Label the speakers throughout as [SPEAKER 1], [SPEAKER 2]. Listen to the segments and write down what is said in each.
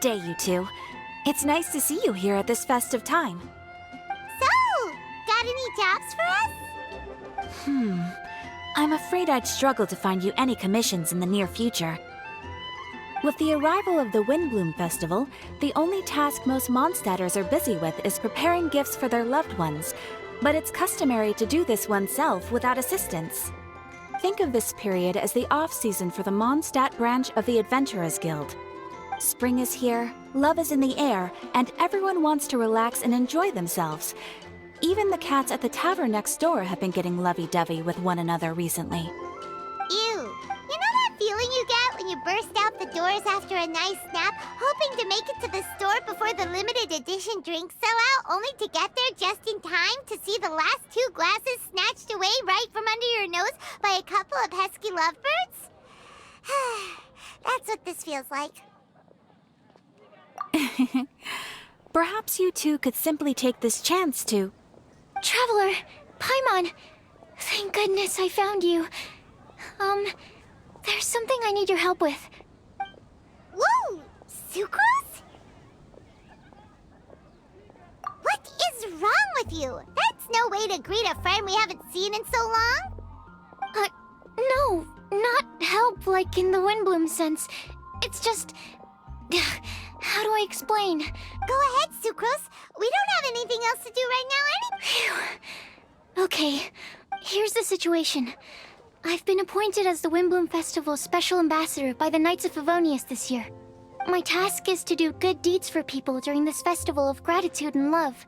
[SPEAKER 1] day, you two. It's nice to see you here at this festive time.
[SPEAKER 2] So, got any jobs for us?
[SPEAKER 1] I'm afraid I'd struggle to find you any commissions in the near future. With the arrival of the Windblume Festival, the only task most Mondstadters are busy with is preparing gifts for their loved ones, but it's customary to do this oneself without assistance. Think of this period as the off-season for the Mondstadt branch of the Adventurers Guild. Spring is here, love is in the air, and everyone wants to relax and enjoy themselves. Even the cats at the tavern next door have been getting lovey-dovey with one another recently.
[SPEAKER 2] Ew. You know that feeling you get when you burst out the doors after a nice nap, hoping to make it to the store before the limited edition drinks sell out, only to get there just in time to see the last 2 glasses snatched away right from under your nose by a couple of pesky lovebirds? That's what this feels like.
[SPEAKER 1] Perhaps you two could simply take this chance to...
[SPEAKER 3] Traveler! Paimon! Thank goodness I found you. There's something I need your help with.
[SPEAKER 2] Whoa! Sucrose? What is wrong with you? That's no way to greet a friend we haven't seen in so long.
[SPEAKER 3] No, not help like in the Windblume sense. It's just... How do I explain?
[SPEAKER 2] Go ahead, Sucrose. We don't have anything else to do right now
[SPEAKER 3] Phew. Okay, here's the situation. I've been appointed as the Windblume Festival's special ambassador by the Knights of Favonius this year. My task is to do good deeds for people during this festival of gratitude and love.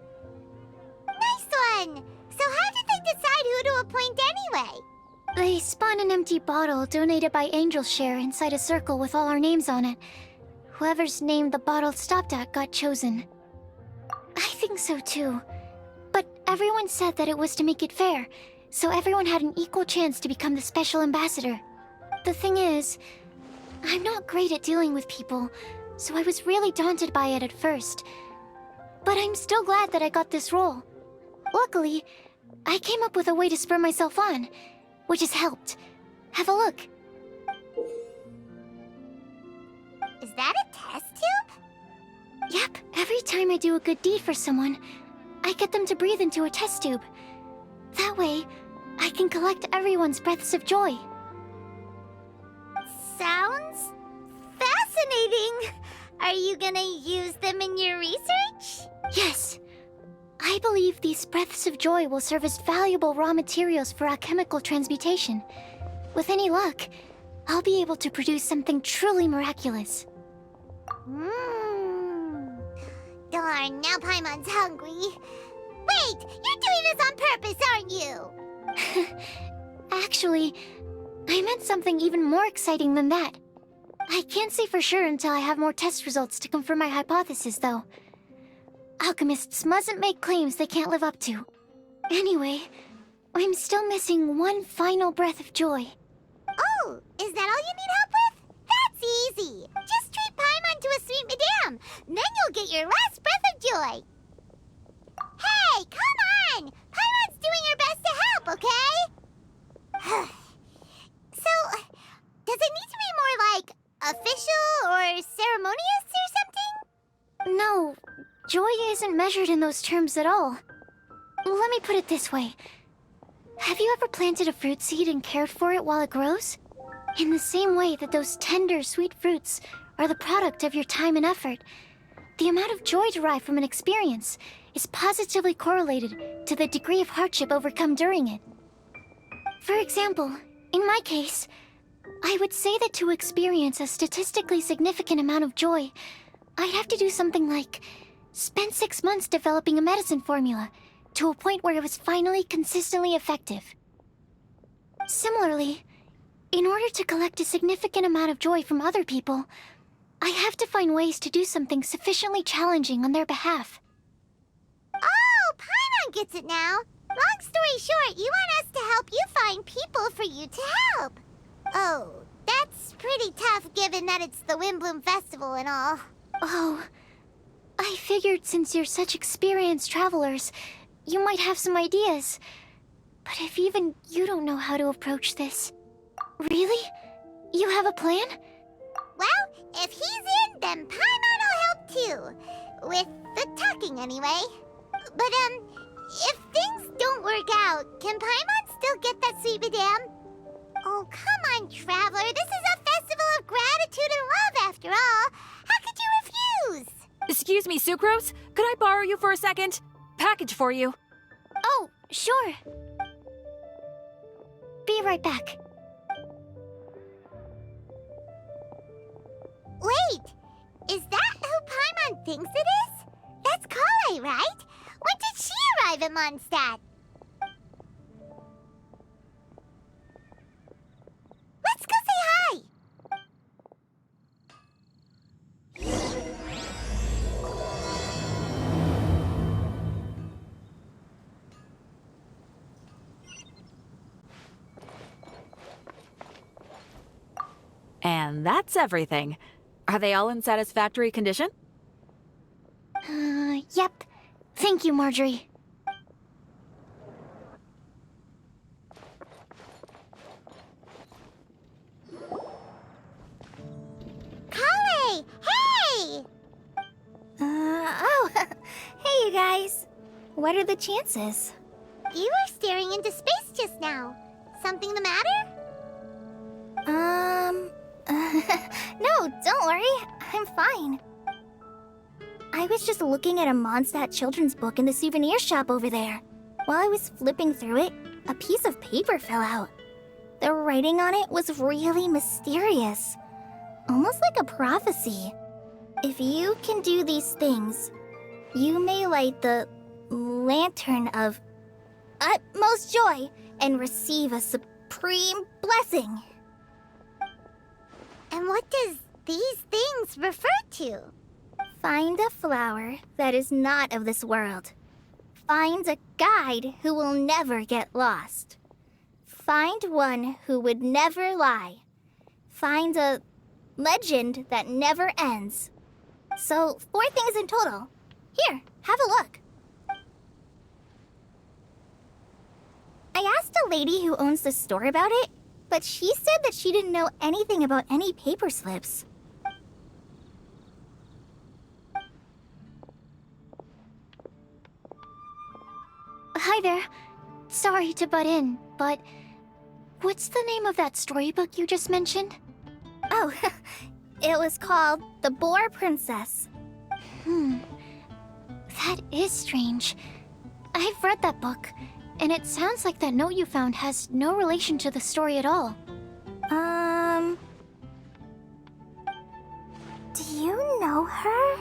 [SPEAKER 2] Nice one! So how did they decide who to appoint anyway?
[SPEAKER 3] They spun an empty bottle donated by Angel's Share inside a circle with all our names on it. Whoever's name the bottle stopped at got chosen. I think so too. But everyone said that it was to make it fair, so everyone had an equal chance to become the special ambassador. The thing is, I'm not great at dealing with people, so I was really daunted by it at first. But I'm still glad that I got this role. Luckily, I came up with a way to spur myself on, which has helped. Have a look.
[SPEAKER 2] Is that a test tube?
[SPEAKER 3] Yep, every time I do a good deed for someone, I get them to breathe into a test tube. That way, I can collect everyone's breaths of joy.
[SPEAKER 2] Sounds fascinating. Are you gonna use them in your research?
[SPEAKER 3] Yes. I believe these breaths of joy will serve as valuable raw materials for alchemical transmutation. With any luck, I'll be able to produce something truly miraculous.
[SPEAKER 2] Darn, now Paimon's hungry. Wait, you're doing this on purpose, aren't you?
[SPEAKER 3] Actually, I meant something even more exciting than that. I can't say for sure until I have more test results to confirm my hypothesis, though. Alchemists mustn't make claims they can't live up to. Anyway, I'm still missing one final breath of joy.
[SPEAKER 2] Oh, is that all you need help with? That's easy. Just treat Paimon to a sweet madame. Then you'll get your last breath of joy. Hey, come on! Paimon's doing her best to help, okay? So, does it need to be more like official or ceremonious or something?
[SPEAKER 3] No, joy isn't measured in those terms at all. Let me put it this way. Have you ever planted a fruit seed and cared for it while it grows? In the same way that those tender, sweet fruits are the product of your time and effort, the amount of joy derived from an experience is positively correlated to the degree of hardship overcome during it. For example, in my case, I would say that to experience a statistically significant amount of joy, I'd have to do something like spend 6 months developing a medicine formula to a point where it was finally consistently effective. Similarly, in order to collect a significant amount of joy from other people, I have to find ways to do something sufficiently challenging on their behalf.
[SPEAKER 2] Oh, Paimon gets it now. Long story short, you want us to help you find people for you to help. Oh, that's pretty tough given that it's the Windblume Festival and all.
[SPEAKER 3] Oh, I figured since you're such experienced travelers, you might have some ideas. But if even you don't know how to approach this... Really? You have a plan?
[SPEAKER 2] Well, if he's in, then Paimon will too. With the talking, anyway. But, if things don't work out, can Paimon still get that sweet madame? Oh, come on, Traveler. This is a festival of gratitude and love, after all. How could you refuse?
[SPEAKER 1] Excuse me, Sucrose? Could I borrow you for a second? Package for you.
[SPEAKER 3] Oh, sure. Be right back.
[SPEAKER 2] Wait, is that who Paimon thinks it is? That's Kale, right? When did she arrive at Mondstadt? Let's go say hi!
[SPEAKER 1] And that's everything. Are they all in satisfactory condition?
[SPEAKER 3] Yep. Thank you, Marjorie.
[SPEAKER 2] Kale! Hey!
[SPEAKER 3] Oh, hey you guys. What are the chances?
[SPEAKER 2] You were staring into space just now. Something the matter?
[SPEAKER 3] No, don't worry. I'm fine. I was just looking at a Mondstadt children's book in the souvenir shop over there. While I was flipping through it, a piece of paper fell out. The writing on it was really mysterious. Almost like a prophecy. If you can do these things, you may light the lantern of utmost joy and receive a supreme blessing.
[SPEAKER 2] And what does these things refer to?
[SPEAKER 3] Find a flower that is not of this world. Find a guide who will never get lost. Find one who would never lie. Find a legend that never ends. So, 4 things in total. Here, have a look. I asked a lady who owns the store about it, but she said that she didn't know anything about any paper slips. Hi there. Sorry to butt in, but what's the name of that storybook you just mentioned? Oh, it was called The Boar Princess. That is strange. I've read that book, and it sounds like that note you found has no relation to the story at all. Do you know her?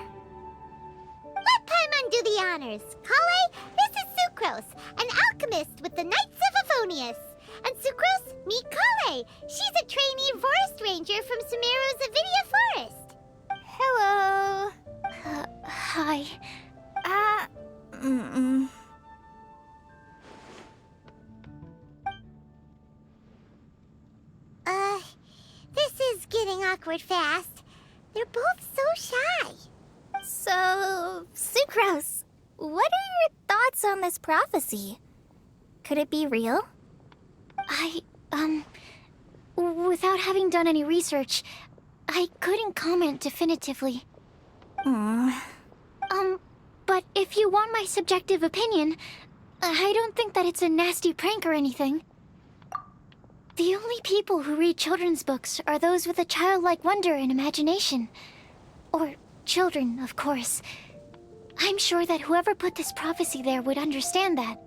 [SPEAKER 2] Let Paimon do the honors. Kale, this is Sucrose, an alchemist with the Knights of Avonius. And Sucrose, meet Kale. She's a trainee forest ranger from Sumeru's Avidia Forest.
[SPEAKER 3] Hello. Hi.
[SPEAKER 2] This is getting awkward fast. They're both so shy.
[SPEAKER 3] So, Sucrose, what are your thoughts on this prophecy? Could it be real? Without having done any research, I couldn't comment definitively. But if you want my subjective opinion, I don't think that it's a nasty prank or anything. The only people who read children's books are those with a childlike wonder and imagination. Or children, of course. I'm sure that whoever put this prophecy there would understand that.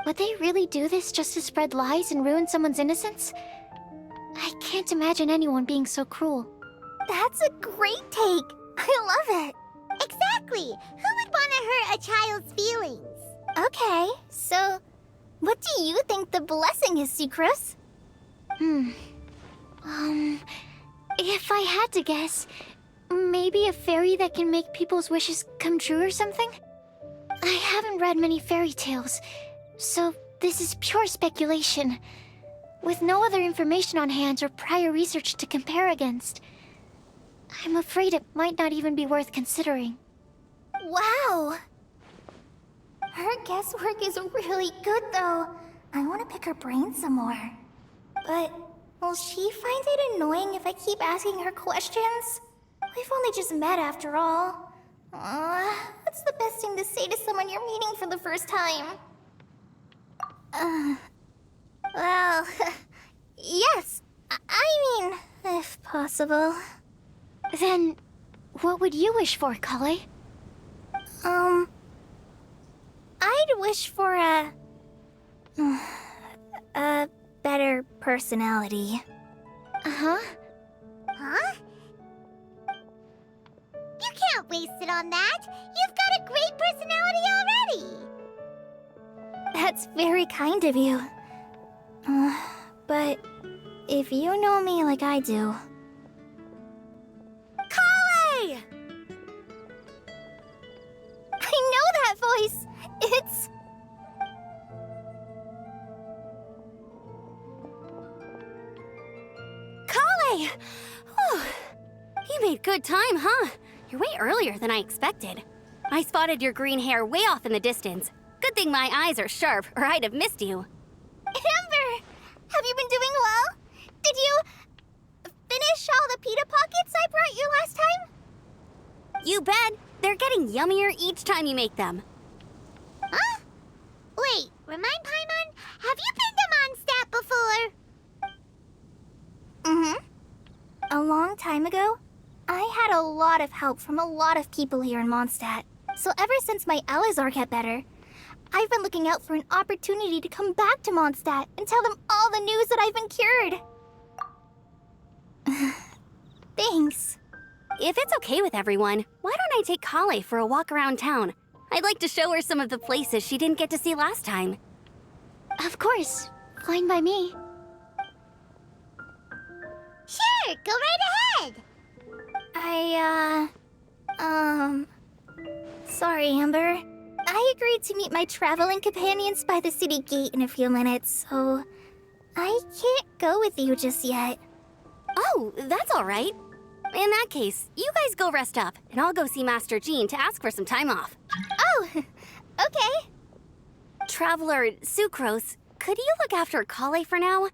[SPEAKER 3] Would they really do this just to spread lies and ruin someone's innocence? I can't imagine anyone being so cruel. That's a great take! I love it!
[SPEAKER 2] Exactly! Who would want to hurt a child's feelings?
[SPEAKER 3] Okay, so what do you think the blessing is, Sucrose? If I had to guess, maybe a fairy that can make people's wishes come true or something? I haven't read many fairy tales, so this is pure speculation. With no other information on hand or prior research to compare against, I'm afraid it might not even be worth considering. Wow! Her guesswork is really good, though. I want to pick her brain some more. But will she find it annoying if I keep asking her questions? We've only just met after all. What's the best thing to say to someone you're meeting for the first time? Well, yes. I mean, if possible. Then, what would you wish for, Kale? I'd wish for a better personality.
[SPEAKER 2] Huh? You can't waste it on that. You've got a great personality already.
[SPEAKER 3] That's very kind of you. But if you know me like I do...
[SPEAKER 1] Kale!
[SPEAKER 3] I know that voice! It's...
[SPEAKER 1] Kale! Whew. You made good time, huh? You're way earlier than I expected. I spotted your green hair way off in the distance. Good thing my eyes are sharp, or I'd have missed you.
[SPEAKER 3] Amber! Have you been doing well? Did you... finish all the pita pockets I brought you last time?
[SPEAKER 1] You bet. They're getting yummier each time you make them.
[SPEAKER 2] Huh? Wait, remind Paimon, have you been to Mondstadt before?
[SPEAKER 3] A long time ago, I had a lot of help from a lot of people here in Mondstadt. So ever since my Elazar got better, I've been looking out for an opportunity to come back to Mondstadt and tell them all the news that I've been cured. Thanks.
[SPEAKER 1] If it's okay with everyone, why don't I take Kale for a walk around town? I'd like to show her some of the places she didn't get to see last time.
[SPEAKER 3] Of course. Fine by me.
[SPEAKER 2] Sure, go right ahead.
[SPEAKER 3] Sorry, Amber. I agreed to meet my traveling companions by the city gate in a few minutes, so I can't go with you just yet.
[SPEAKER 1] Oh, that's all right. In that case, you guys go rest up, and I'll go see Master Jean to ask for some time off.
[SPEAKER 3] Oh, okay.
[SPEAKER 1] Traveler Sucrose, could you look after Kale for now?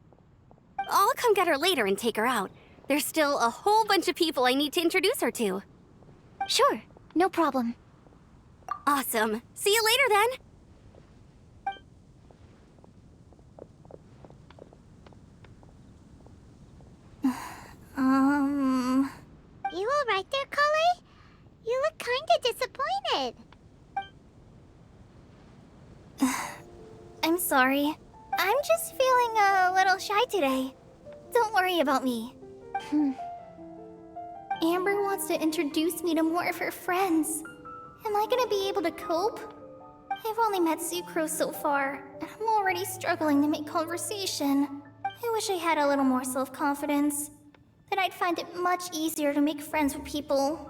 [SPEAKER 1] I'll come get her later and take her out. There's still a whole bunch of people I need to introduce her to.
[SPEAKER 3] Sure, no problem.
[SPEAKER 1] Awesome. See you later then.
[SPEAKER 2] You all right there, Kale? You look kinda disappointed.
[SPEAKER 3] I'm sorry. I'm just feeling a little shy today. Don't worry about me. Amber wants to introduce me to more of her friends. Am I gonna be able to cope? I've only met Sucrose so far, and I'm already struggling to make conversation. I wish I had a little more self-confidence. Then I'd find it much easier to make friends with people.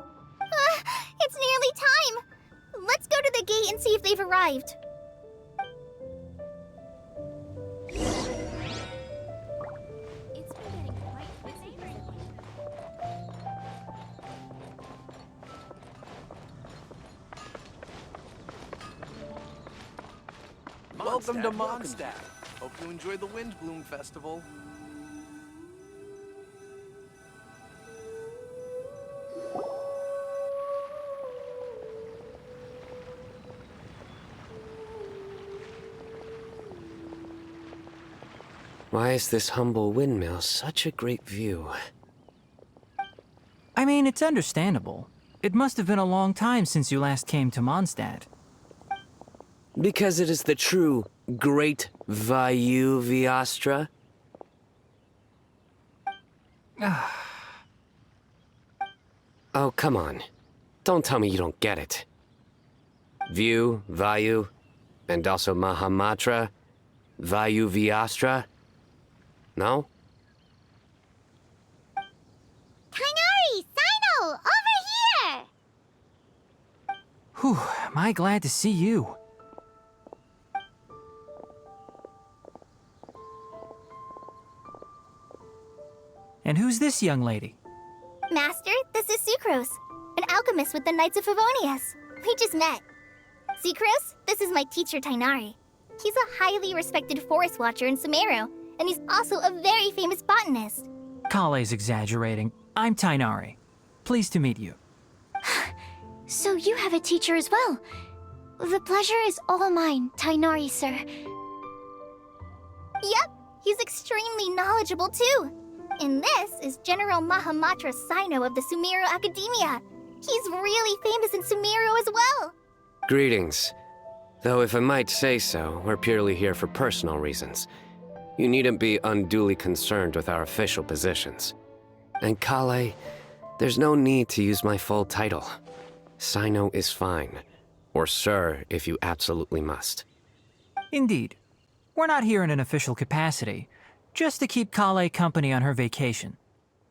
[SPEAKER 3] It's nearly time! Let's go to the gate and see if they've arrived.
[SPEAKER 4] Welcome to Mondstadt. Hope you enjoyed the Windblume Festival.
[SPEAKER 5] Why is this humble windmill such a great view?
[SPEAKER 6] I mean, it's understandable. It must have been a long time since you last came to Mondstadt.
[SPEAKER 5] Because it is the true Great Vayu Viastra? Oh, come on. Don't tell me you don't get it. View, Vayu, and also Mahamatra, Vayu Viastra? No?
[SPEAKER 2] Kainari! Sino! Over here!
[SPEAKER 6] Whew, am I glad to see you. And who's this young lady?
[SPEAKER 3] Master, this is Sucrose, an alchemist with the Knights of Favonius. We just met. Sucrose, this is my teacher Tainari. He's a highly respected forest watcher in Sumeru, and he's also a very famous botanist.
[SPEAKER 6] Kale's exaggerating. I'm Tainari. Pleased to meet you.
[SPEAKER 3] So you have a teacher as well. The pleasure is all mine, Tainari, sir.
[SPEAKER 2] Yep, he's extremely knowledgeable too. And this is General Mahamatra Sino of the Sumeru Academia. He's really famous in Sumeru as well.
[SPEAKER 5] Greetings. Though if I might say so, we're purely here for personal reasons. You needn't be unduly concerned with our official positions. And Kale, there's no need to use my full title. Sino is fine. Or sir, if you absolutely must.
[SPEAKER 6] Indeed. We're not here in an official capacity, just to keep Kale company on her vacation.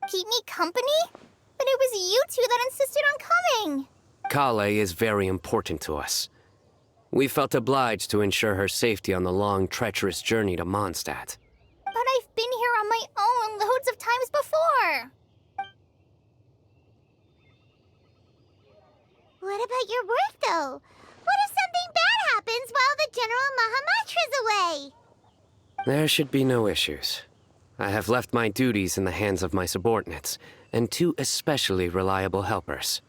[SPEAKER 2] Keep me company? But it was you two that insisted on coming.
[SPEAKER 5] Kale is very important to us. We felt obliged to ensure her safety on the long, treacherous journey to Mondstadt.
[SPEAKER 2] But I've been here on my own loads of times before. What about your work, though? What if something bad happens while the General Mahamatra's away?
[SPEAKER 5] There should be no issues. I have left my duties in the hands of my subordinates, and 2 especially reliable helpers.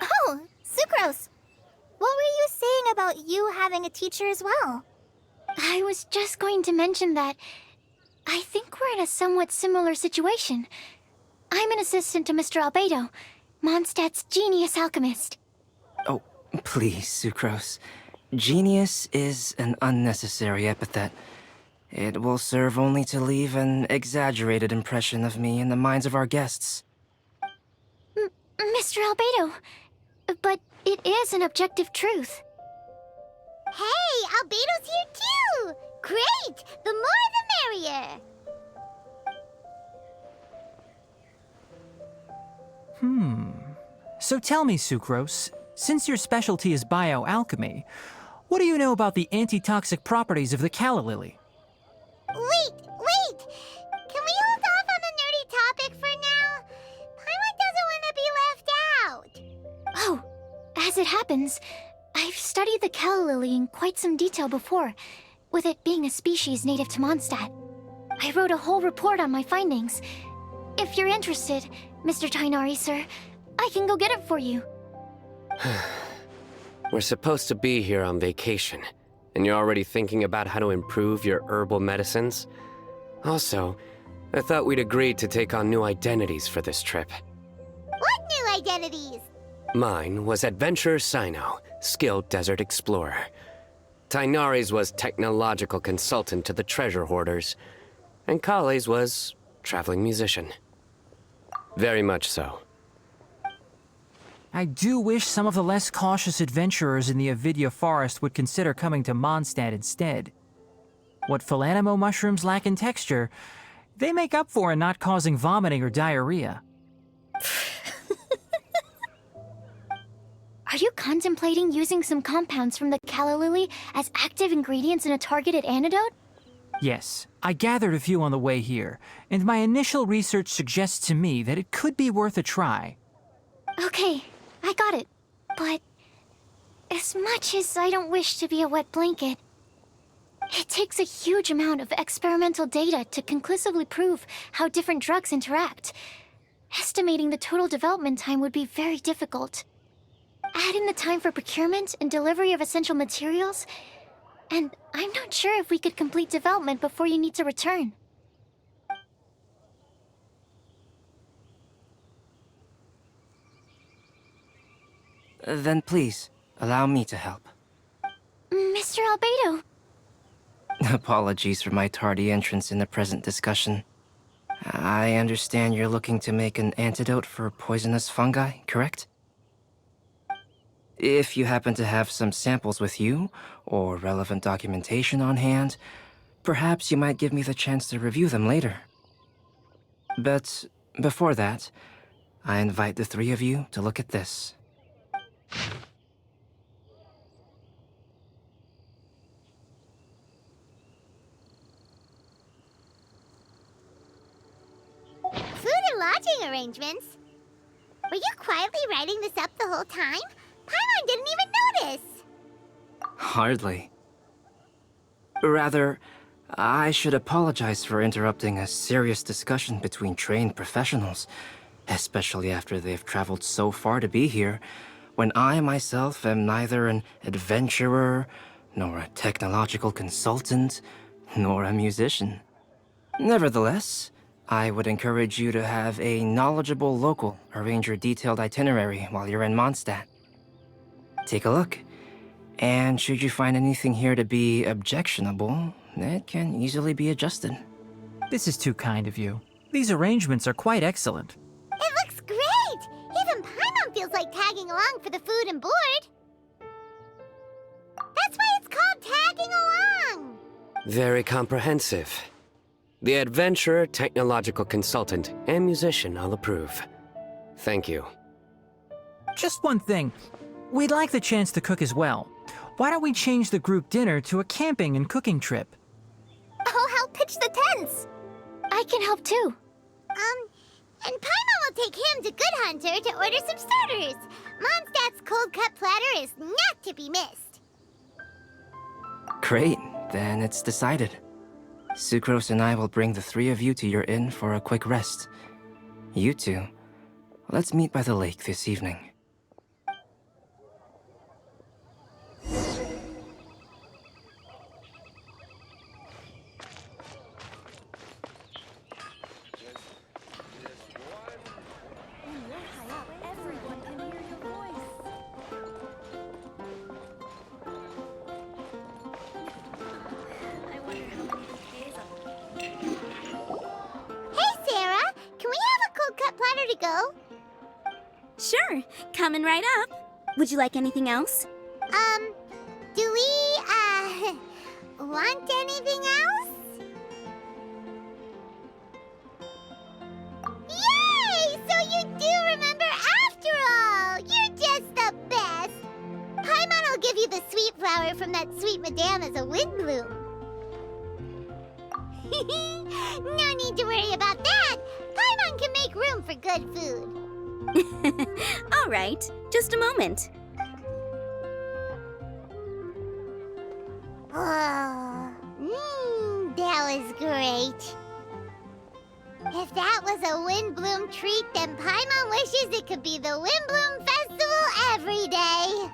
[SPEAKER 2] Oh, Sucrose. What were you saying about you having a teacher as well?
[SPEAKER 3] I was just going to mention that I think we're in a somewhat similar situation. I'm an assistant to Mr. Albedo, Mondstadt's genius alchemist.
[SPEAKER 7] Oh, please, Sucrose. Genius is an unnecessary epithet. It will serve only to leave an exaggerated impression of me in the minds of our guests.
[SPEAKER 3] Mr. Albedo, but it is an objective truth.
[SPEAKER 2] Hey, Albedo's here too! Great! The more the merrier!
[SPEAKER 6] So tell me, Sucrose, since your specialty is bioalchemy, what do you know about the antitoxic properties of the calla lily?
[SPEAKER 2] Wait! Can we hold off on the nerdy topic for now? Paimon doesn't want to be left out.
[SPEAKER 3] Oh, as it happens, I've studied the calla lily in quite some detail before, with it being a species native to Mondstadt. I wrote a whole report on my findings. If you're interested, Mr. Tainari, sir, I can go get it for you.
[SPEAKER 5] We're supposed to be here on vacation, and you're already thinking about how to improve your herbal medicines? Also, I thought we'd agreed to take on new identities for this trip.
[SPEAKER 2] What new identities?
[SPEAKER 5] Mine was Adventurer Sino, skilled desert explorer. Tainari's was technological consultant to the treasure hoarders, and Kale's was traveling musician. Very much so.
[SPEAKER 6] I do wish some of the less cautious adventurers in the Avidya forest would consider coming to Mondstadt instead. What Philanimo mushrooms lack in texture, they make up for in not causing vomiting or diarrhea.
[SPEAKER 3] Are you contemplating using some compounds from the calla lily as active ingredients in a targeted antidote?
[SPEAKER 6] Yes, I gathered a few on the way here, and my initial research suggests to me that it could be worth a try.
[SPEAKER 3] Okay, I got it. But as much as I don't wish to be a wet blanket, it takes a huge amount of experimental data to conclusively prove how different drugs interact. Estimating the total development time would be very difficult. Add in the time for procurement and delivery of essential materials, and I'm not sure if we could complete development before you need to return.
[SPEAKER 7] Then please, allow me to help.
[SPEAKER 3] Mr. Albedo,
[SPEAKER 7] Apologies for my tardy entrance in the present discussion. I understand you're looking to make an antidote for poisonous fungi, correct? If you happen to have some samples with you, or relevant documentation on hand, perhaps you might give me the chance to review them later. But before that, I invite the 3 of you to look at this.
[SPEAKER 2] Food and lodging arrangements? Were you quietly writing this up the whole time? Paimon didn't even notice!
[SPEAKER 7] Hardly. Rather, I should apologize for interrupting a serious discussion between trained professionals, especially after they've traveled so far to be here, when I myself am neither an adventurer, nor a technological consultant, nor a musician. Nevertheless, I would encourage you to have a knowledgeable local arrange your detailed itinerary while you're in Mondstadt. Take a look, and should you find anything here to be objectionable, it can easily be adjusted.
[SPEAKER 6] This is too kind of you. These arrangements are quite excellent.
[SPEAKER 2] It looks great! Even Paimon feels like tagging along for the food and board. That's why it's called tagging along!
[SPEAKER 5] Very comprehensive. The adventurer, technological consultant, and musician all approve. Thank you.
[SPEAKER 6] Just one thing. We'd like the chance to cook as well. Why don't we change the group dinner to a camping and cooking trip?
[SPEAKER 2] I'll help pitch the tents!
[SPEAKER 3] I can help too.
[SPEAKER 2] And Paimon will take him to Good Hunter to order some starters. Mondstadt's cold-cut platter is not to be missed.
[SPEAKER 7] Great, then it's decided. Sucrose and I will bring the three of you to your inn for a quick rest. You two, let's meet by the lake this evening.
[SPEAKER 2] Hey, Sarah! Can we have a cold-cut platter to go?
[SPEAKER 8] Sure, coming right up. Would you like anything else?
[SPEAKER 2] Do we, want anything else? Yay! So you do remember after all! You're just the best! Paimon will give you the sweet flower from that sweet madame as a Windblume. No need to worry about that! Paimon can make room for good food.
[SPEAKER 8] All right, just a moment.
[SPEAKER 2] Oh, that was great. If that was a Windblume treat, then Paimon wishes it could be the Windblume Festival every day.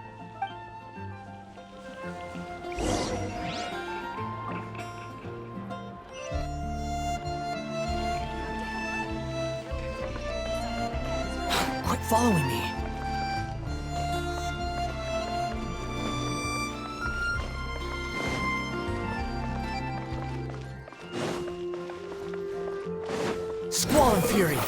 [SPEAKER 6] Quit following me. Squall and Fury.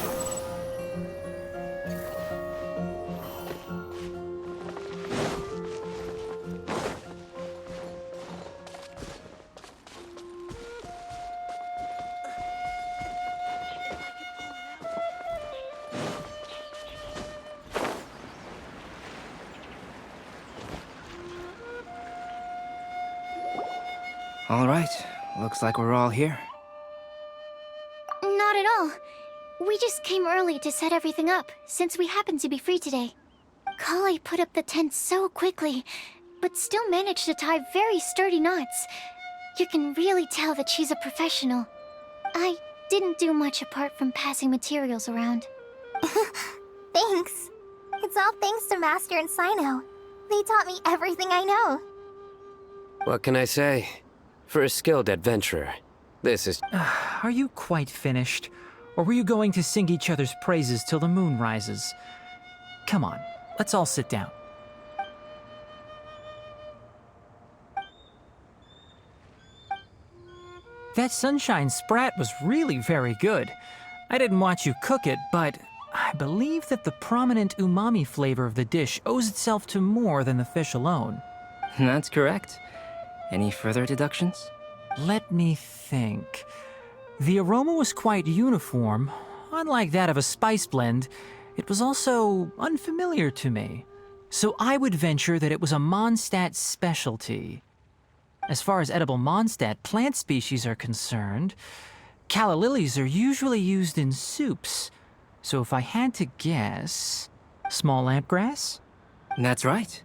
[SPEAKER 7] All right, looks like we're all here.
[SPEAKER 3] Not at all. We just came early to set everything up, since we happen to be free today. Kale put up the tent so quickly, but still managed to tie very sturdy knots. You can really tell that she's a professional. I didn't do much apart from passing materials around.
[SPEAKER 2] Thanks. It's all thanks to Master and Sino. They taught me everything I know.
[SPEAKER 5] What can I say? For a skilled adventurer, this is...
[SPEAKER 6] Are you quite finished? Or were you going to sing each other's praises till the moon rises? Come on, let's all sit down. That sunshine sprat was really very good. I didn't watch you cook it, but I believe that the prominent umami flavor of the dish owes itself to more than the fish alone.
[SPEAKER 7] That's correct. Any further deductions?
[SPEAKER 6] Let me think. The aroma was quite uniform. Unlike that of a spice blend, it was also unfamiliar to me. So I would venture that it was a Mondstadt specialty. As far as edible Mondstadt plant species are concerned, calla lilies are usually used in soups. So if I had to guess, small lampgrass?
[SPEAKER 7] That's right.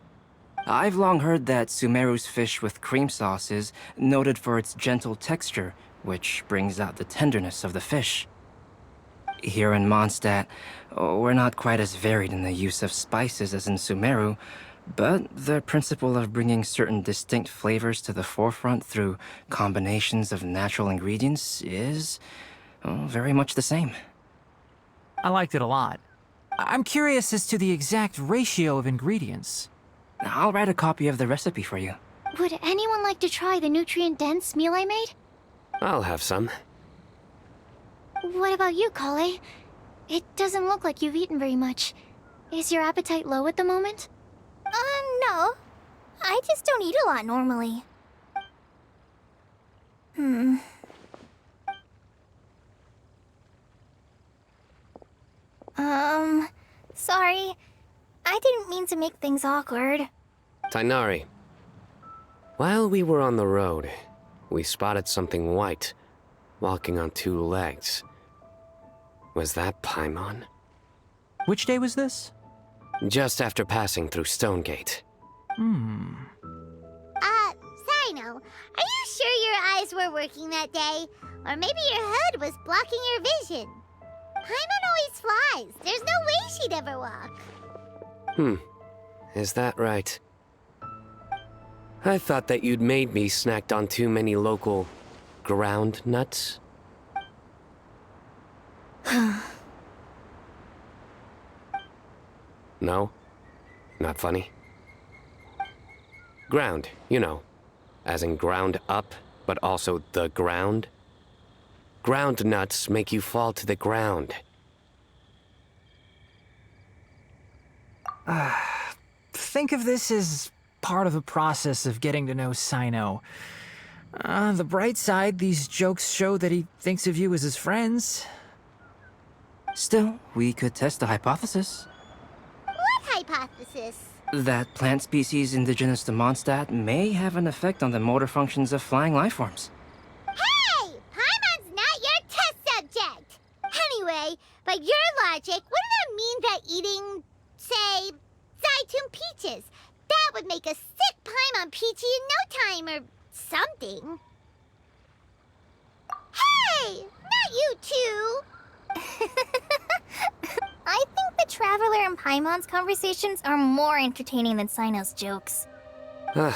[SPEAKER 7] I've long heard that Sumeru's fish with cream sauce is noted for its gentle texture, which brings out the tenderness of the fish. Here in Mondstadt, we're not quite as varied in the use of spices as in Sumeru, but the principle of bringing certain distinct flavors to the forefront through combinations of natural ingredients is very much the same.
[SPEAKER 6] I liked it a lot. I'm curious as to the exact ratio of ingredients.
[SPEAKER 7] I'll write a copy of the recipe for you.
[SPEAKER 3] Would anyone like to try the nutrient-dense meal I made?
[SPEAKER 5] I'll have some.
[SPEAKER 3] What about you, Kale? It doesn't look like you've eaten very much. Is your appetite low at the moment?
[SPEAKER 2] No. I just don't eat a lot normally. Sorry. I didn't mean to make things awkward.
[SPEAKER 5] Tainari. While we were on the road, we spotted something white, walking on two legs. Was that Paimon?
[SPEAKER 6] Which day was this?
[SPEAKER 5] Just after passing through Stonegate.
[SPEAKER 2] Sino, are you sure your eyes were working that day? Or maybe your hood was blocking your vision? Paimon always flies. There's no way she'd ever walk.
[SPEAKER 5] Is that right? I thought that you'd made me snacked on too many local ground nuts. No? Not funny? Ground, you know. As in ground up, but also the ground. Ground nuts make you fall to the ground.
[SPEAKER 6] Think of this as part of the process of getting to know Sino. On the bright side, these jokes show that he thinks of you as his friends.
[SPEAKER 7] Still, we could test the hypothesis.
[SPEAKER 2] What hypothesis?
[SPEAKER 7] That plant species indigenous to Mondstadt may have an effect on the motor functions of flying lifeforms.
[SPEAKER 2] Hey! Paimon's not your test subject! Anyway, by your logic, wouldn't that mean that eating, say, Zaitun peaches, that would make a sick Paimon peachy in no time or something? Hey! Not you two! I think the Traveler and Paimon's conversations are more entertaining than Sino's jokes.
[SPEAKER 5] I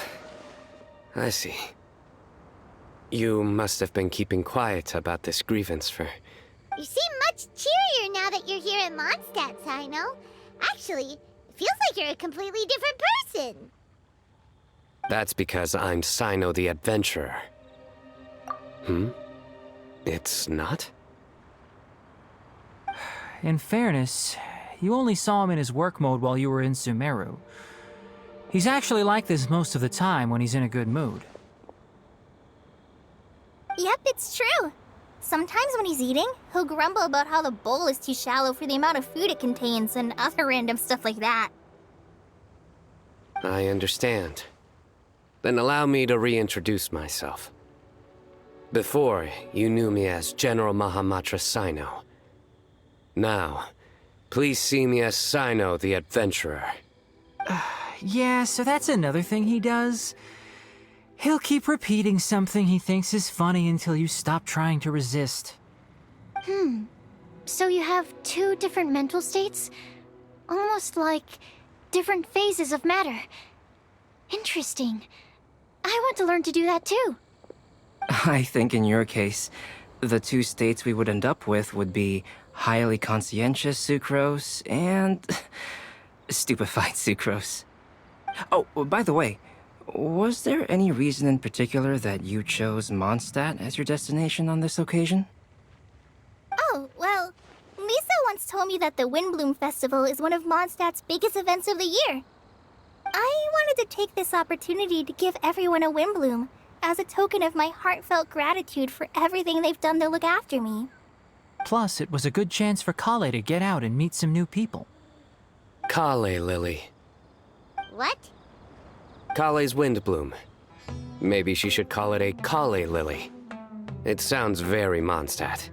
[SPEAKER 5] see. You must have been keeping quiet about this grievance for...
[SPEAKER 2] You seem much cheerier now that you're here in Mondstadt, Sino. Actually, it feels like you're a completely different person.
[SPEAKER 5] That's because I'm Sino the Adventurer. It's not?
[SPEAKER 6] In fairness, you only saw him in his work mode while you were in Sumeru. He's actually like this most of the time when he's in a good mood.
[SPEAKER 2] Yep, it's true. Sometimes when he's eating, he'll grumble about how the bowl is too shallow for the amount of food it contains and other random stuff like that.
[SPEAKER 5] I understand. Then allow me to reintroduce myself. Before, you knew me as General Mahamatra Sino. Now, please see me as Sino the Adventurer.
[SPEAKER 6] Yeah, so that's another thing he does. He'll keep repeating something he thinks is funny until you stop trying to resist.
[SPEAKER 3] So you have two different mental states? Almost like different phases of matter. Interesting. I want to learn to do that too.
[SPEAKER 7] I think in your case, the two states we would end up with would be highly conscientious sucrose and stupefied sucrose. Oh, by the way, was there any reason in particular that you chose Mondstadt as your destination on this occasion?
[SPEAKER 2] Oh, well, Lisa once told me that the Windblume Festival is one of Mondstadt's biggest events of the year. I wanted to take this opportunity to give everyone a Windblume as a token of my heartfelt gratitude for everything they've done to look after me.
[SPEAKER 6] Plus, it was a good chance for Kale to get out and meet some new people.
[SPEAKER 5] Kale Lily.
[SPEAKER 2] What?
[SPEAKER 5] Kale's Windblume. Maybe she should call it a Kale Lily. It sounds very Mondstadt.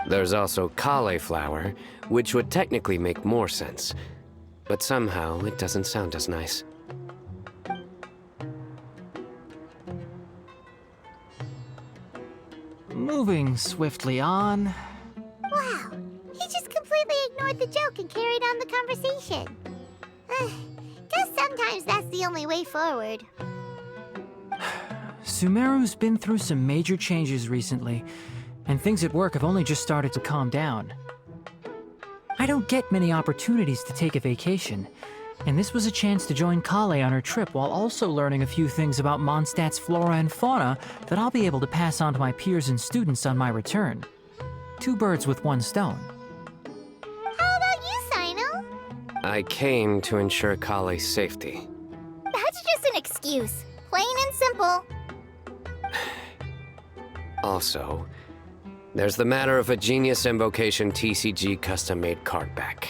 [SPEAKER 5] There's also cauliflower, which would technically make more sense. But somehow, it doesn't sound as nice.
[SPEAKER 6] Moving swiftly on.
[SPEAKER 2] the joke and carried on the conversation. Guess sometimes that's the only way forward.
[SPEAKER 6] Sumeru's been through some major changes recently, and things at work have only just started to calm down. I don't get many opportunities to take a vacation, and this was a chance to join Kale on her trip while also learning a few things about Mondstadt's flora and fauna that I'll be able to pass on to my peers and students on my return. 2 birds with 1 stone.
[SPEAKER 2] How about you, Sino?
[SPEAKER 5] I came to ensure Kale's safety.
[SPEAKER 2] That's just an excuse. Plain and simple.
[SPEAKER 5] Also, there's the matter of a Genius Invocation TCG custom-made card back.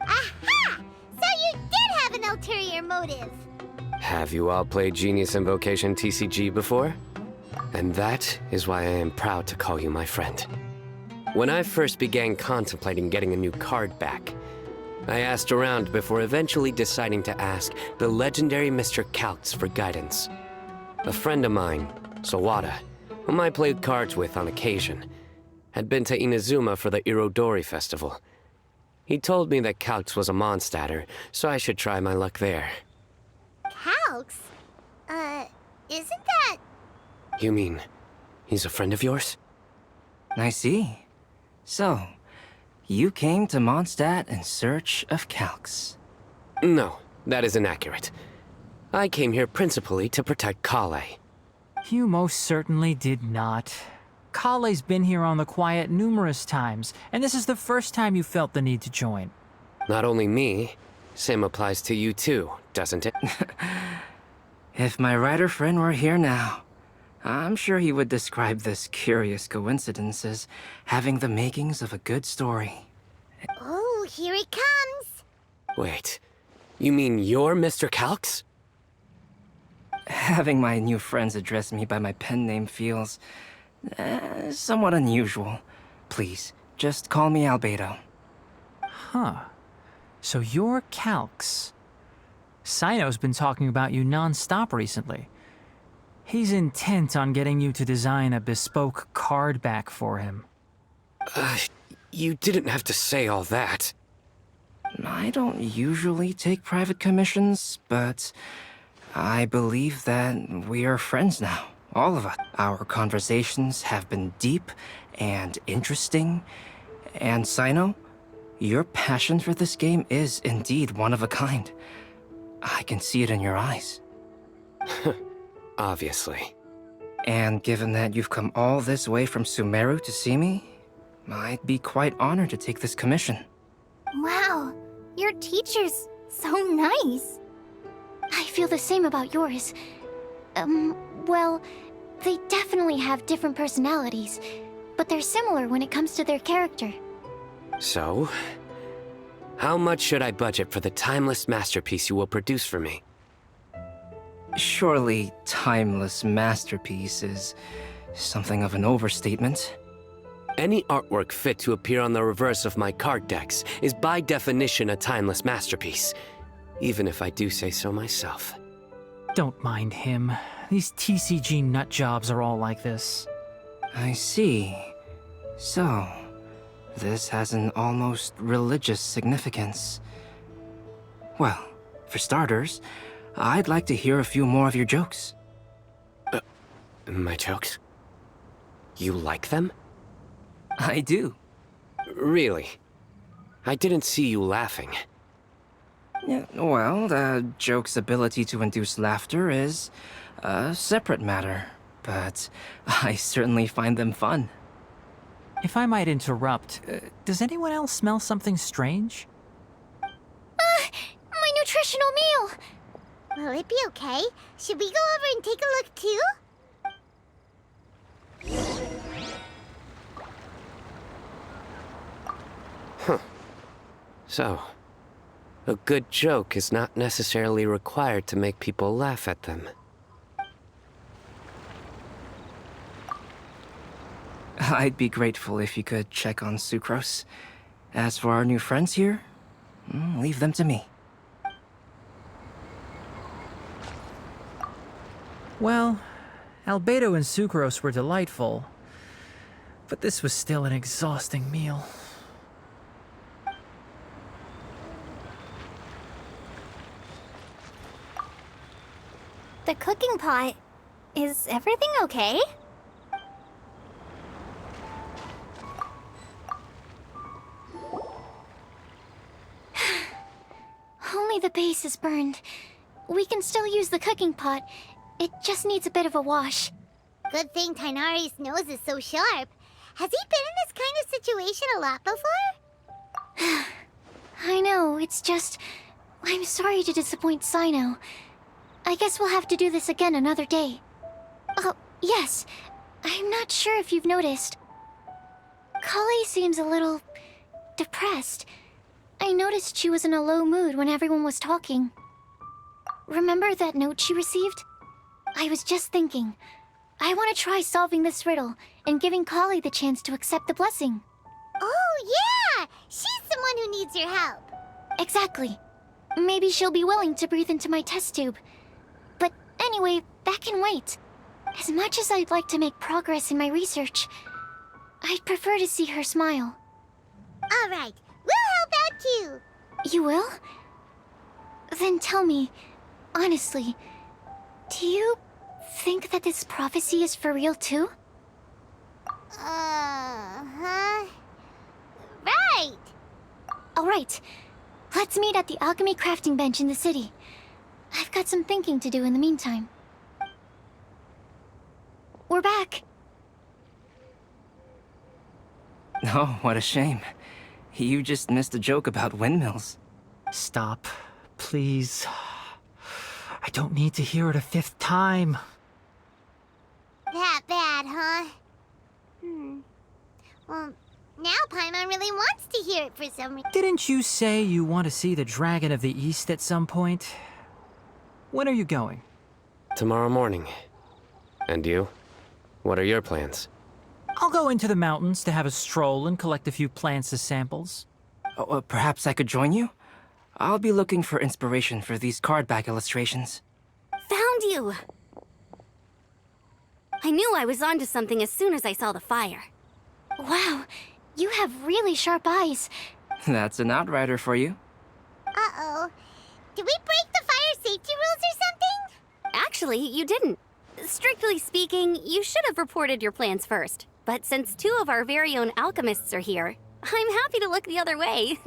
[SPEAKER 2] Aha! So you did have an ulterior motive.
[SPEAKER 5] Have you all played Genius Invocation TCG before? And that is why I am proud to call you my friend. When I first began contemplating getting a new card back, I asked around before eventually deciding to ask the legendary Mr. Calx for guidance. A friend of mine, Sawada, whom I played cards with on occasion, had been to Inazuma for the Irodori festival. He told me that Calx was a Mondstadter, so I should try my luck there.
[SPEAKER 2] Calx? Isn't that...
[SPEAKER 5] You mean, he's a friend of yours?
[SPEAKER 7] I see. So, you came to Mondstadt in search of Calx.
[SPEAKER 5] No, that is inaccurate. I came here principally to protect Kale.
[SPEAKER 6] You most certainly did not. Kale's been here on the quiet numerous times, and this is the first time you felt the need to join.
[SPEAKER 5] Not only me, same applies to you too, doesn't it?
[SPEAKER 7] If my writer friend were here now, I'm sure he would describe this curious coincidence as having the makings of a good story.
[SPEAKER 2] Oh, here he comes.
[SPEAKER 5] Wait, you mean you're Mr. Calx?
[SPEAKER 7] Having my new friends address me by my pen name feels... somewhat unusual. Please, just call me Albedo.
[SPEAKER 6] Huh. So you're Calx. Sino's been talking about you non-stop recently. He's intent on getting you to design a bespoke card back for him.
[SPEAKER 5] You didn't have to say all that.
[SPEAKER 7] I don't usually take private commissions, but I believe that we are friends now, all of us. Our conversations have been deep and interesting, and Sino, your passion for this game is indeed one of a kind. I can see it in your eyes.
[SPEAKER 5] Obviously.
[SPEAKER 7] And given that you've come all this way from Sumeru to see me, I'd be quite honored to take this commission.
[SPEAKER 2] Wow, your teacher's so nice.
[SPEAKER 3] I feel the same about yours. Well, they definitely have different personalities, but they're similar when it comes to their character.
[SPEAKER 5] So, how much should I budget for the timeless masterpiece you will produce for me?
[SPEAKER 7] Surely, timeless masterpiece is something of an overstatement.
[SPEAKER 5] Any artwork fit to appear on the reverse of my card decks is by definition a timeless masterpiece, even if I do say so myself.
[SPEAKER 6] Don't mind him. These TCG nut jobs are all like this.
[SPEAKER 7] I see. So, this has an almost religious significance. Well, for starters, I'd like to hear a few more of your jokes.
[SPEAKER 5] My jokes? You like them?
[SPEAKER 7] I do.
[SPEAKER 5] Really? I didn't see you laughing.
[SPEAKER 7] Yeah, well, the joke's ability to induce laughter is a separate matter, but I certainly find them fun.
[SPEAKER 6] If I might interrupt, does anyone else smell something strange?
[SPEAKER 3] My nutritional meal!
[SPEAKER 2] Will it be okay? Should we go over and take a look too?
[SPEAKER 5] So, a good joke is not necessarily required to make people laugh at them.
[SPEAKER 7] I'd be grateful if you could check on Sucrose. As for our new friends here, leave them to me.
[SPEAKER 6] Well, Albedo and Sucrose were delightful, but this was still an exhausting meal.
[SPEAKER 3] The cooking pot. Is everything okay? Only the base is burned. We can still use the cooking pot. It just needs a bit of a wash.
[SPEAKER 2] Good thing Tainari's nose is so sharp. Has he been in this kind of situation a lot before?
[SPEAKER 3] I know, it's just... I'm sorry to disappoint Sino. I guess we'll have to do this again another day. Oh, yes. I'm not sure if you've noticed. Kali seems a little... depressed. I noticed she was in a low mood when everyone was talking. Remember that note she received? I was just thinking. I want to try solving this riddle and giving Kali the chance to accept the blessing.
[SPEAKER 2] Oh, yeah! She's someone who needs your help.
[SPEAKER 3] Exactly. Maybe she'll be willing to breathe into my test tube. But anyway, that can wait. As much as I'd like to make progress in my research, I'd prefer to see her smile.
[SPEAKER 2] All right, we'll help out too.
[SPEAKER 3] You will? Then tell me, honestly, do you think that this prophecy is for real too?
[SPEAKER 2] Huh? Right!
[SPEAKER 3] Alright, let's meet at the alchemy crafting bench in the city. I've got some thinking to do in the meantime. We're back.
[SPEAKER 7] Oh, what a shame. You just missed a joke about windmills.
[SPEAKER 6] Stop, please. I don't need to hear it a fifth time.
[SPEAKER 2] That bad, huh? Well, now Paimon really wants to hear it for some reason.
[SPEAKER 6] Didn't you say you want to see the Dragon of the East at some point? When are you going?
[SPEAKER 5] Tomorrow morning. And you? What are your plans?
[SPEAKER 6] I'll go into the mountains to have a stroll and collect a few plants as samples.
[SPEAKER 7] Oh, perhaps I could join you? I'll be looking for inspiration for these card back illustrations.
[SPEAKER 8] Found you! I knew I was onto something as soon as I saw the fire.
[SPEAKER 3] Wow, you have really sharp eyes.
[SPEAKER 7] That's an outrider for you.
[SPEAKER 2] Uh-oh. Did we break the fire safety rules or something?
[SPEAKER 8] Actually, you didn't. Strictly speaking, you should have reported your plans first. But since two of our very own alchemists are here, I'm happy to look the other way.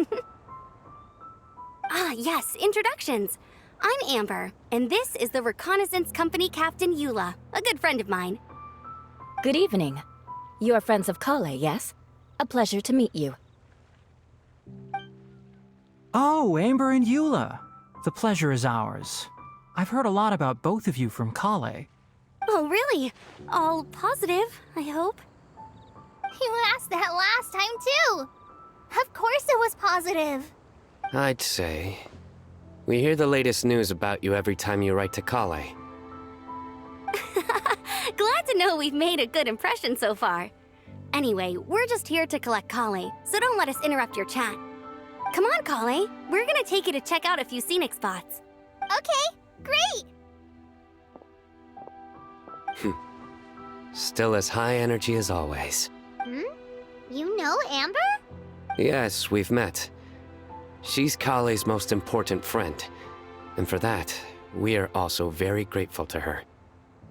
[SPEAKER 8] Ah, yes, introductions. I'm Amber, and this is the Reconnaissance Company Captain Eula, a good friend of mine.
[SPEAKER 9] Good evening. You are friends of Kale, yes? A pleasure to meet you.
[SPEAKER 6] Oh, Amber and Eula. The pleasure is ours. I've heard a lot about both of you from Kale.
[SPEAKER 8] Oh, really? All positive, I hope.
[SPEAKER 2] You asked that last time, too. Of course it was positive.
[SPEAKER 5] I'd say. We hear the latest news about you every time you write to Kale.
[SPEAKER 8] Glad to know we've made a good impression so far. Anyway, we're just here to collect Kale, so don't let us interrupt your chat. Come on, Kale. We're gonna take you to check out a few scenic spots.
[SPEAKER 2] Okay, great.
[SPEAKER 5] Still as high energy as always.
[SPEAKER 2] You know Amber?
[SPEAKER 5] Yes, we've met. She's Kale's most important friend. And for that, we are also very grateful to her.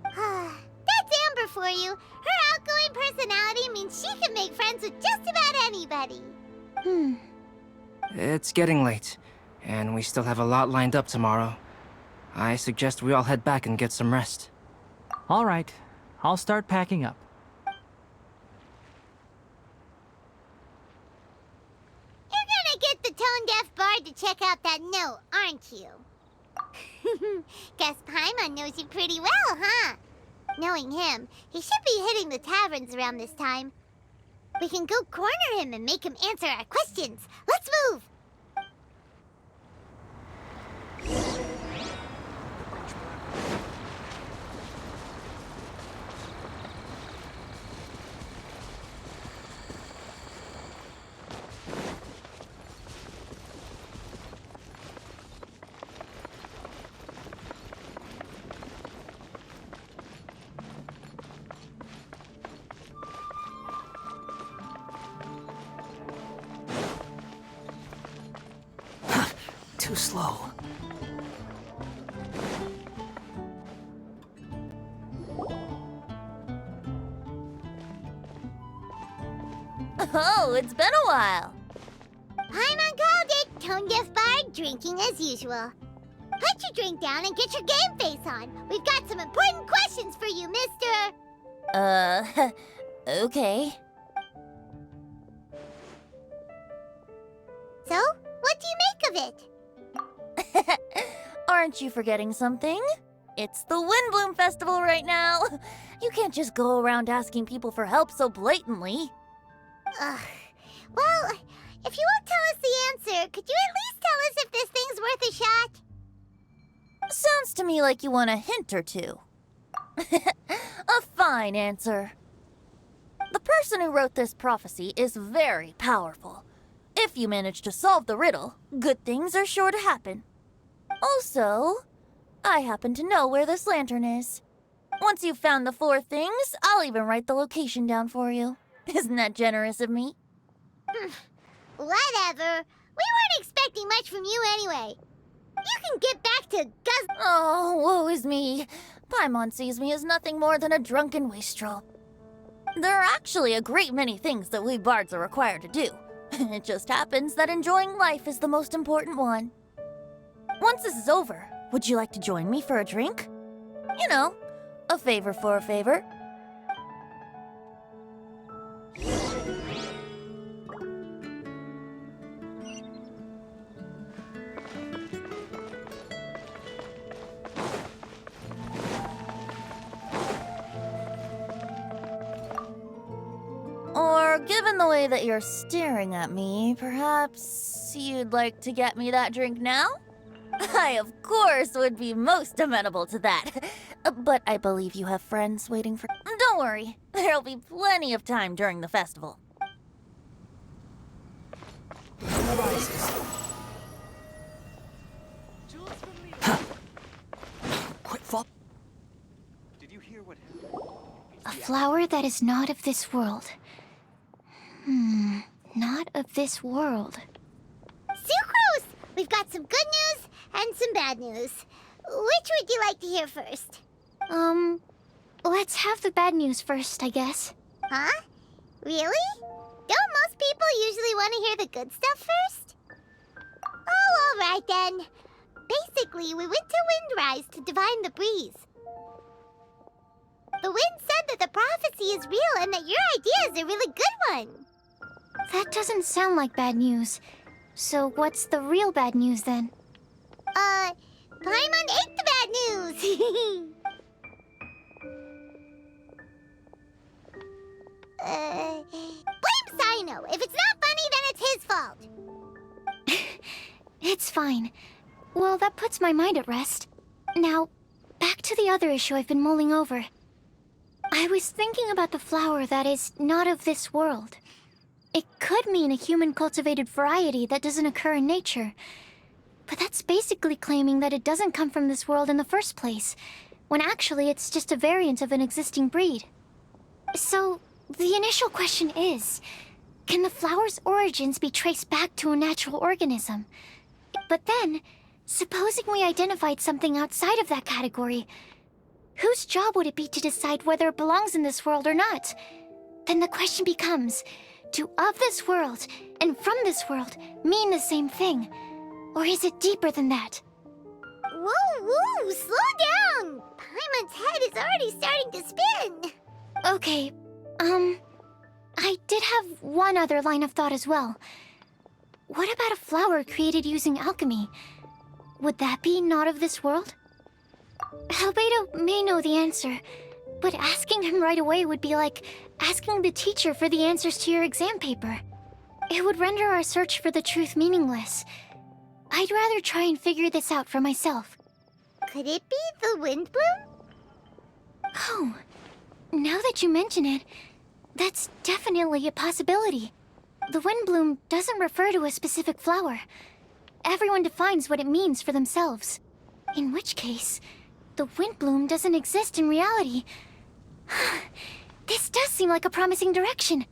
[SPEAKER 2] That's Amber for you. Her outgoing personality means she can make friends with just about anybody.
[SPEAKER 7] It's getting late, and we still have a lot lined up tomorrow. I suggest we all head back and get some rest.
[SPEAKER 6] All right, I'll start packing up.
[SPEAKER 2] You're gonna get the tone-deaf bard to check out that note, aren't you? Guess Paimon knows you pretty well, huh? Knowing him, he should be hitting the taverns around this time. We can go corner him and make him answer our questions. Let's move!
[SPEAKER 6] Too slow.
[SPEAKER 10] Oh, it's been a while.
[SPEAKER 2] Paimon called it. Tone-deaf bard, drinking as usual. Put your drink down and get your game face on. We've got some important questions for you, mister.
[SPEAKER 10] Okay.
[SPEAKER 2] So, what do you make of it?
[SPEAKER 10] Aren't you forgetting something? It's the Windblume Festival right now. You can't just go around asking people for help so blatantly.
[SPEAKER 2] Ugh. Well, if you won't tell us the answer, could you at least tell us if this thing's worth a shot?
[SPEAKER 10] Sounds to me like you want a hint or two. A fine answer. The person who wrote this prophecy is very powerful. If you manage to solve the riddle, good things are sure to happen. Also, I happen to know where this lantern is. Once you've found the 4 things, I'll even write the location down for you. Isn't that generous of me?
[SPEAKER 2] Whatever. We weren't expecting much from you anyway. You can get back to
[SPEAKER 10] Oh, woe is me. Paimon sees me as nothing more than a drunken wastrel. There are actually a great many things that we bards are required to do. It just happens that enjoying life is the most important one. Once this is over, would you like to join me for a drink? You know, a favor for a favor. Or, given the way that you're staring at me, perhaps you'd like to get me that drink now? I, of course, would be most amenable to that. But I believe you have friends waiting for... Don't worry, there'll be plenty of time during the festival.
[SPEAKER 4] Quick, fall. Did you hear what happened?
[SPEAKER 3] A flower that is not of this world. Not of this world.
[SPEAKER 2] Sucrose! We've got some good news and some bad news. Which would you like to hear first?
[SPEAKER 3] Let's have the bad news first, I guess.
[SPEAKER 2] Huh? Really? Don't most people usually want to hear the good stuff first? Oh, all right then. Basically, we went to Windrise to divine the breeze. The wind said that the prophecy is real and that your idea is a really good one.
[SPEAKER 3] That doesn't sound like bad news. So what's the real bad news then?
[SPEAKER 2] Paimon ate the bad news. Blame Sino. If it's not funny, then it's his fault.
[SPEAKER 3] It's fine. Well, that puts my mind at rest. Now, back to the other issue I've been mulling over. I was thinking about the flower that is not of this world. It could mean a human-cultivated variety that doesn't occur in nature. But that's basically claiming that it doesn't come from this world in the first place, when actually it's just a variant of an existing breed. So, the initial question is, can the flower's origins be traced back to a natural organism? But then, supposing we identified something outside of that category, whose job would it be to decide whether it belongs in this world or not? Then the question becomes, do of this world and from this world mean the same thing? Or is it deeper than that?
[SPEAKER 2] Whoa, slow down! Paimon's head is already starting to spin.
[SPEAKER 3] Okay, I did have one other line of thought as well. What about a flower created using alchemy? Would that be not of this world? Albedo may know the answer, but asking him right away would be like asking the teacher for the answers to your exam paper. It would render our search for the truth meaningless. I'd rather try and figure this out for myself.
[SPEAKER 2] Could it be the Windblume?
[SPEAKER 3] Oh, now that you mention it, that's definitely a possibility. The Windblume doesn't refer to a specific flower. Everyone defines what it means for themselves. In which case, the Windblume doesn't exist in reality. This does seem like a promising direction.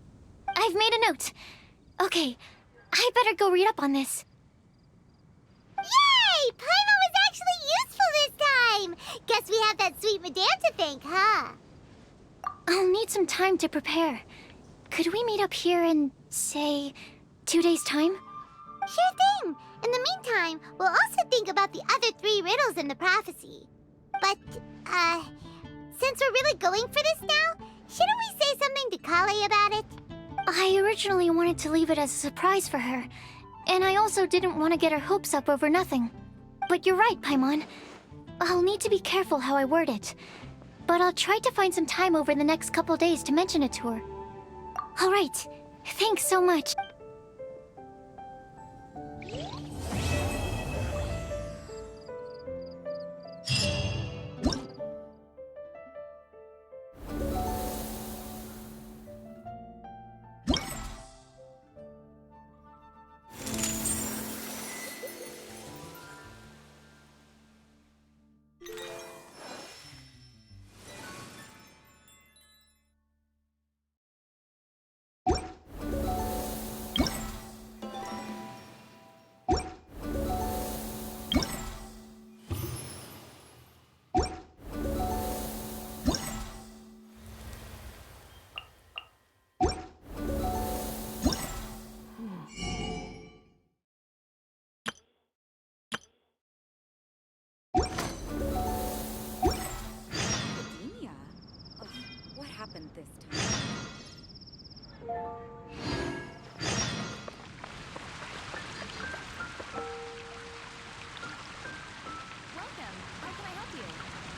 [SPEAKER 3] I've made a note. Okay, I better go read up on this.
[SPEAKER 2] Yay! Paimon was actually useful this time! Guess we have that sweet madame to thank, huh?
[SPEAKER 3] I'll need some time to prepare. Could we meet up here and Say, 2 days' time?
[SPEAKER 2] Sure thing. In the meantime, we'll also think about the other 3 riddles in the prophecy. But, since we're really going for this now, shouldn't we say something to Kale about it?
[SPEAKER 3] I originally wanted to leave it as a surprise for her, and I also didn't want to get her hopes up over nothing. But you're right, Paimon. I'll need to be careful how I word it. But I'll try to find some time over the next couple days to mention it to her. All right. Thanks so much.